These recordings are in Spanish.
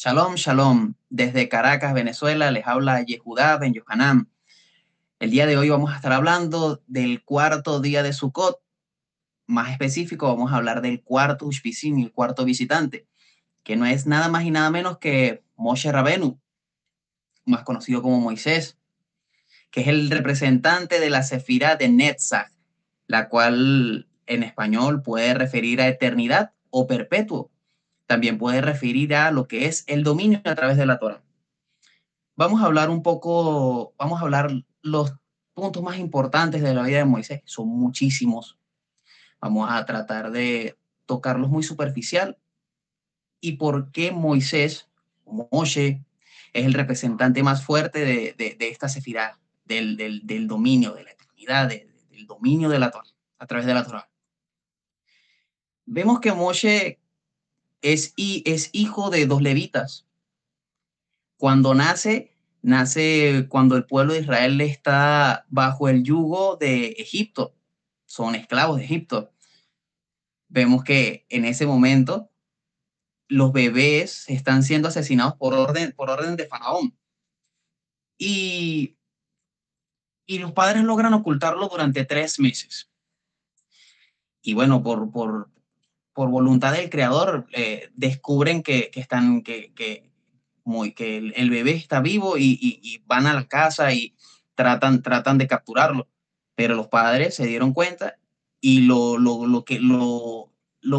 Shalom, shalom. Desde Caracas, Venezuela, les habla Yehudá Ben Yohanan. El día de hoy vamos a estar hablando del cuarto día de Sukkot. Más específico, vamos a hablar del cuarto Ushpisim, el cuarto visitante, que no es nada más y nada menos que Moshe Rabenu, más conocido como Moisés, que es el representante de la Sefirá de Netzach, la cual en español puede referir a eternidad o perpetuo. También puede referir a lo que es el dominio a través de la Torah. Vamos a hablar un poco, vamos a hablar los puntos más importantes de la vida de Moisés, son muchísimos. Vamos a tratar de tocarlos muy superficial y por qué Moisés, Moshe, es el representante más fuerte de esta sefirá, del dominio, de la eternidad, del dominio de la Torah, a través de la Torah. Vemos que Moshe es hijo de dos levitas. Cuando nace cuando el pueblo de Israel está bajo el yugo de Egipto, son esclavos de Egipto. Vemos que en ese momento los bebés están siendo asesinados por orden de Faraón. Y, y los padres logran ocultarlo durante 3 meses. Y bueno, por voluntad del creador, descubren que el bebé está vivo y van a la casa y tratan de capturarlo. Pero los padres se dieron cuenta y lo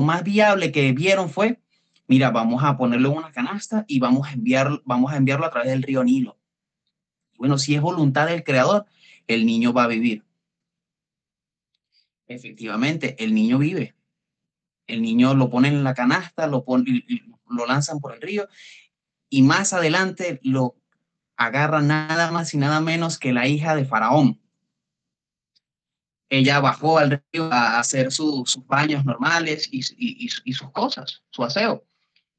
más viable que vieron fue, mira, vamos a ponerlo en una canasta y vamos a enviarlo a través del río Nilo. Y bueno, si es voluntad del creador, el niño va a vivir. Efectivamente, el niño vive. El niño lo ponen en la canasta, lo lanzan por el río y más adelante lo agarra nada más y nada menos que la hija de Faraón. Ella bajó al río a hacer sus baños normales y sus cosas, su aseo,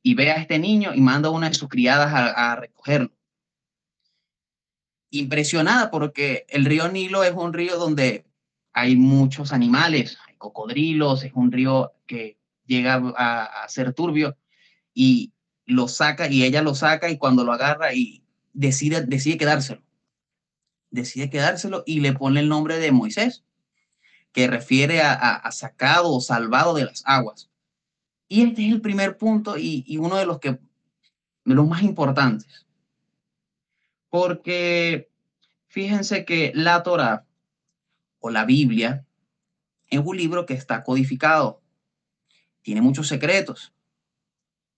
y ve a este niño y manda a una de sus criadas a recogerlo. Impresionada porque el río Nilo es un río donde hay muchos animales, hay cocodrilos, es un río que llega a ser turbio y lo saca y ella lo saca y cuando lo agarra y decide quedárselo. Decide quedárselo y le pone el nombre de Moisés, que refiere a sacado o salvado de las aguas. Y este es el primer punto y uno de los más importantes, porque fíjense que la Torá o la Biblia es un libro que está codificado, tiene muchos secretos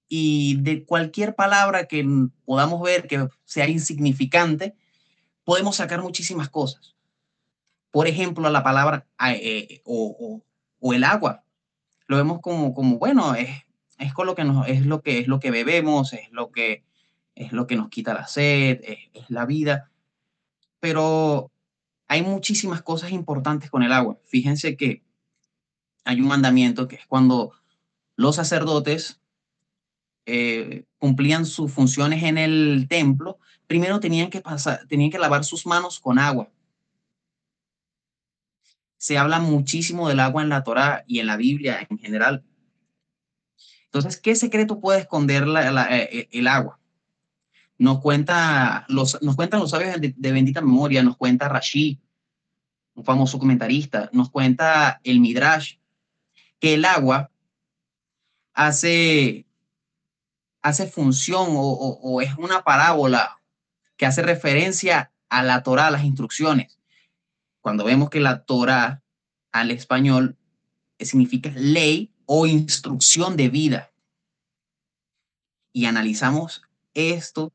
y de cualquier palabra que podamos ver que sea insignificante, podemos sacar muchísimas cosas. Por ejemplo, la palabra o el agua. Lo vemos como bueno, es con lo que es lo que bebemos, es lo que nos quita la sed, es la vida, pero hay muchísimas cosas importantes con el agua. Fíjense que hay un mandamiento que es cuando los sacerdotes cumplían sus funciones en el templo, primero tenían que lavar sus manos con agua. Se habla muchísimo del agua en la Torá y en la Biblia en general. Entonces, ¿qué secreto puede esconder el agua? Nos cuentan los sabios de bendita memoria, nos cuenta Rashi, un famoso comentarista, nos cuenta el Midrash, que el agua hace, hace función o es una parábola que hace referencia a la Torah, a las instrucciones. Cuando vemos que la Torah al español significa ley o instrucción de vida y analizamos esto,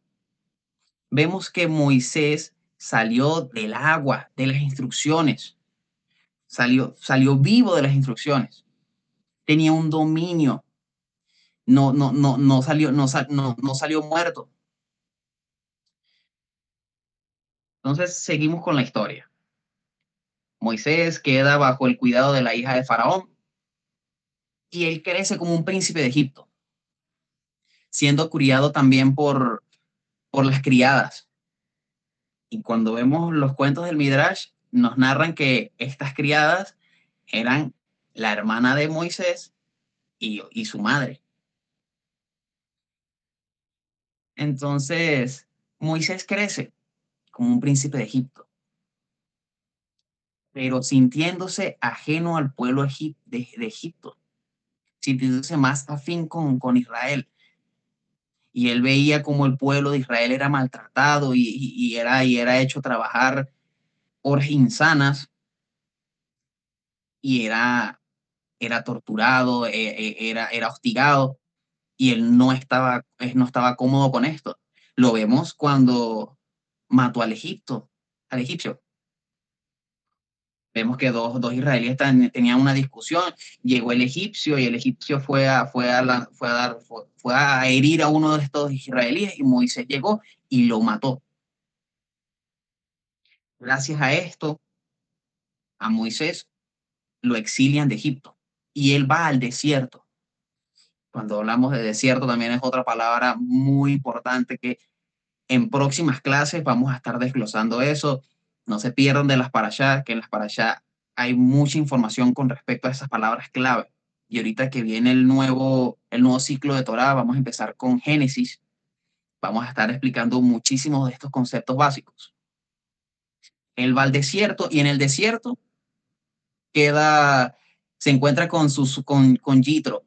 vemos que Moisés salió del agua, de las instrucciones, salió vivo de las instrucciones, tenía un dominio, no salió muerto. Entonces seguimos con la historia. Moisés queda bajo el cuidado de la hija de Faraón y él crece como un príncipe de Egipto, siendo criado también por las criadas. Y cuando vemos los cuentos del Midrash, nos narran que estas criadas eran la hermana de Moisés y su madre. Entonces, Moisés crece como un príncipe de Egipto, pero sintiéndose ajeno al pueblo de Egipto, sintiéndose más afín con Israel. Y él veía como el pueblo de Israel era maltratado y era hecho trabajar horas insanas y era torturado, era hostigado y él no estaba cómodo con esto. Lo vemos cuando mató al egipcio. Vemos que dos israelíes tenían una discusión, llegó el egipcio y el egipcio fue a herir a uno de estos israelíes y Moisés llegó y lo mató. Gracias a esto, a Moisés lo exilian de Egipto y él va al desierto. Cuando hablamos de desierto también es otra palabra muy importante que en próximas clases vamos a estar desglosando eso. No se pierdan de las parashá, que en las parashá hay mucha información con respecto a esas palabras clave. Y ahorita que viene el nuevo ciclo de Torah, vamos a empezar con Génesis. Vamos a estar explicando muchísimos de estos conceptos básicos. Él va al desierto y en el desierto queda, se encuentra con Jitro,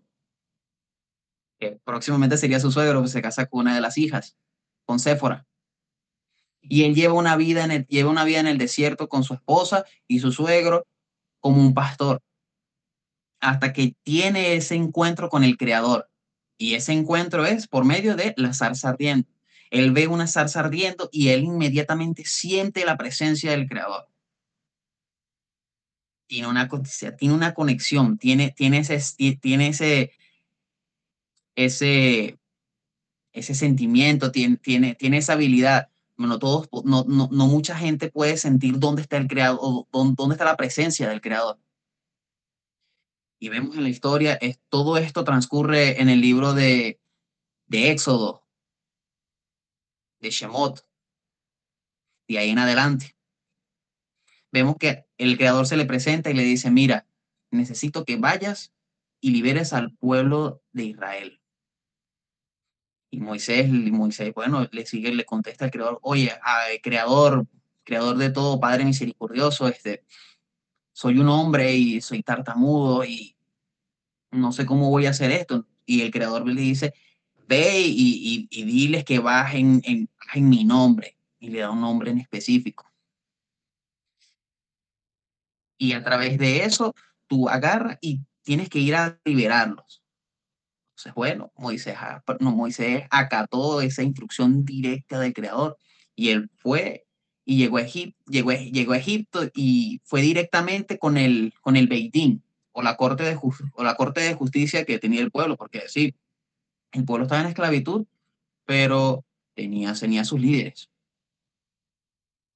que próximamente sería su suegro, pues se casa con una de las hijas, con Séfora. Y él lleva una vida en el desierto con su esposa y su suegro como un pastor, hasta que tiene ese encuentro con el Creador. Y ese encuentro es por medio de la zarza ardiendo. Él ve una zarza ardiendo y él inmediatamente siente la presencia del Creador. Tiene una conexión, tiene ese sentimiento, tiene esa habilidad. Bueno, no mucha gente puede sentir dónde está el creador, o dónde está la presencia del creador. Y vemos en la historia, todo esto transcurre en el libro de Éxodo, de Shemot, de ahí en adelante. Vemos que el creador se le presenta y le dice, mira, necesito que vayas y liberes al pueblo de Israel. Y Moisés, bueno, le contesta al creador, oye, creador de todo, Padre misericordioso, soy un hombre y soy tartamudo y no sé cómo voy a hacer esto. Y el creador le dice, ve y diles que bajen en mi nombre. Y le da un nombre en específico. Y a través de eso, tú agarras y tienes que ir a liberarlos. Entonces, bueno, Moisés acató esa instrucción directa del creador y él fue y llegó a Egipto y fue directamente con el Beit Din o la corte de justicia que tenía el pueblo, porque sí, el pueblo estaba en esclavitud, pero tenía sus líderes.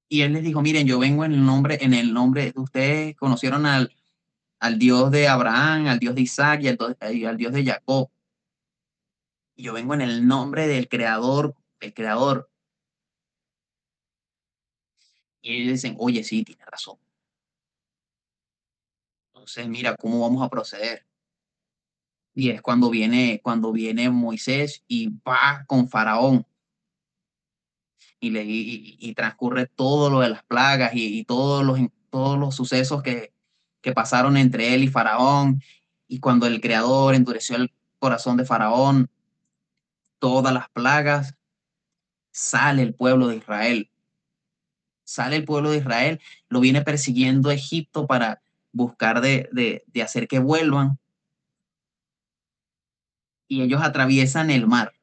Y él les dijo, miren, yo vengo en el nombre de ustedes, conocieron al Dios de Abraham, al Dios de Isaac y al Dios de Jacob. Y yo vengo en el nombre del Creador, el Creador. Y ellos dicen, oye, sí, tiene razón. Entonces, mira, ¿cómo vamos a proceder? Y es cuando viene Moisés y va con Faraón y transcurre todo lo de las plagas y todos los sucesos que pasaron entre él y Faraón. Y cuando el Creador endureció el corazón de Faraón, todas las plagas, sale el pueblo de Israel. Sale el pueblo de Israel, lo viene persiguiendo Egipto para buscar de hacer que vuelvan. Y ellos atraviesan el mar,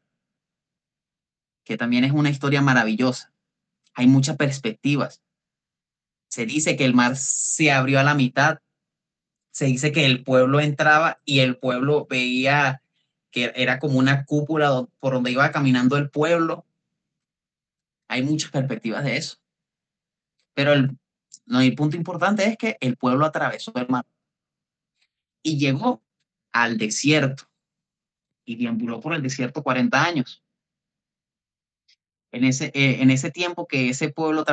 que también es una historia maravillosa. Hay muchas perspectivas. Se dice que el mar se abrió a la mitad, se dice que el pueblo entraba y el pueblo veía que era como una cúpula por donde iba caminando el pueblo. Hay muchas perspectivas de eso. Pero no, el punto importante es que el pueblo atravesó el mar y llegó al desierto y deambuló por el desierto 40 años. En ese tiempo que ese pueblo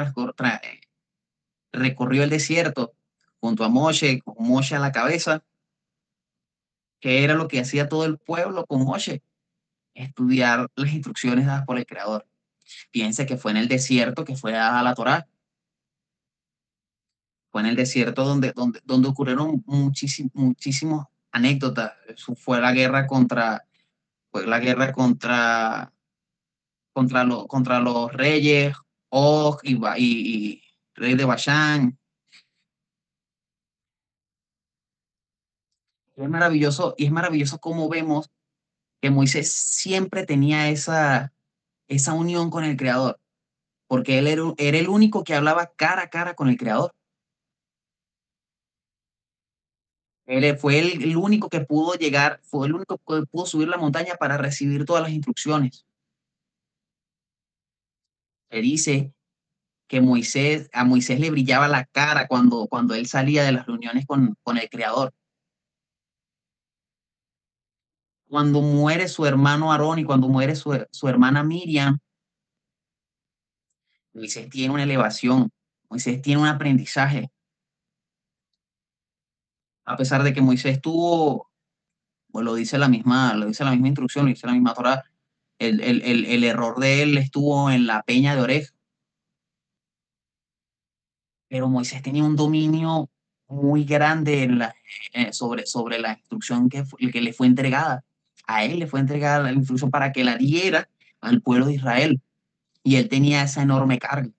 recorrió el desierto junto a Moshe, con Moshe a la cabeza, que era lo que hacía todo el pueblo con Moshe. estudiar las instrucciones dadas por el Creador. Piense que fue en el desierto que fue dada la Torá, fue en el desierto donde ocurrieron muchísimas anécdotas. Eso fue la guerra contra los reyes, Og y rey de Bashán. Y es maravilloso cómo vemos que Moisés siempre tenía esa unión con el Creador, porque él era el único que hablaba cara a cara con el Creador. Fue el único que pudo llegar, fue el único que pudo subir la montaña para recibir todas las instrucciones. Se dice que a Moisés le brillaba la cara cuando él salía de las reuniones con el Creador. Cuando muere su hermano Aarón y cuando muere su hermana Miriam, Moisés tiene una elevación, Moisés tiene un aprendizaje. A pesar de que Moisés tuvo, pues lo dice la misma instrucción, lo dice la misma Torah, el error de él estuvo en la peña de Oreb, pero Moisés tenía un dominio muy grande sobre la instrucción que le fue entregada. A él le fue entregada la instrucción para que la diera al pueblo de Israel, y él tenía esa enorme carga.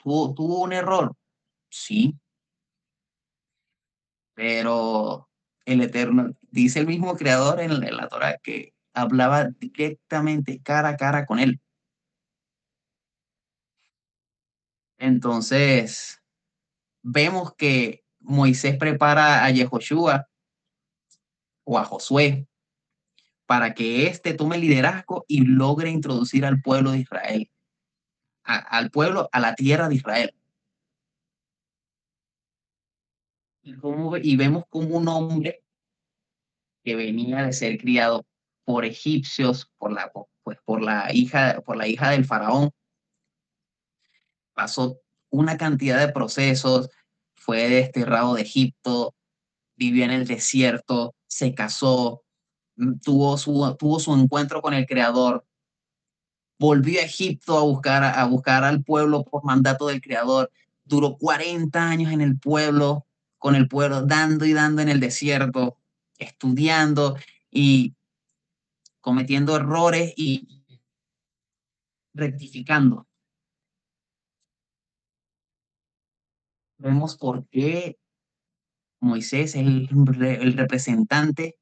¿Tuvo un error? Sí, pero el Eterno, dice el mismo creador en la Torah que hablaba directamente cara a cara con él. Entonces, vemos que Moisés prepara a Yehoshua o a Josué para que éste tome el liderazgo y logre introducir al pueblo de Israel, al pueblo, a la tierra de Israel. Y vemos como un hombre que venía de ser criado por egipcios, por la hija del faraón, pasó una cantidad de procesos, fue desterrado de Egipto, vivió en el desierto, se casó, tuvo su encuentro con el Creador, volvió a Egipto a buscar al pueblo por mandato del Creador, duró 40 años en el pueblo, con el pueblo, dando y dando en el desierto, estudiando y cometiendo errores y rectificando. Vemos por qué Moisés es el representante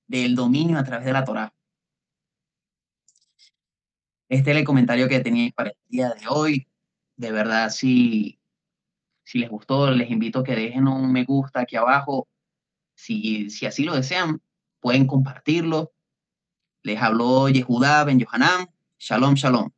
del dominio a través de la Torá. Este es el comentario que tenía para el día de hoy. De verdad, si les gustó, les invito a que dejen un me gusta aquí abajo. Si así lo desean, pueden compartirlo. Les habló Yehudá Ben Yohanan. Shalom, shalom.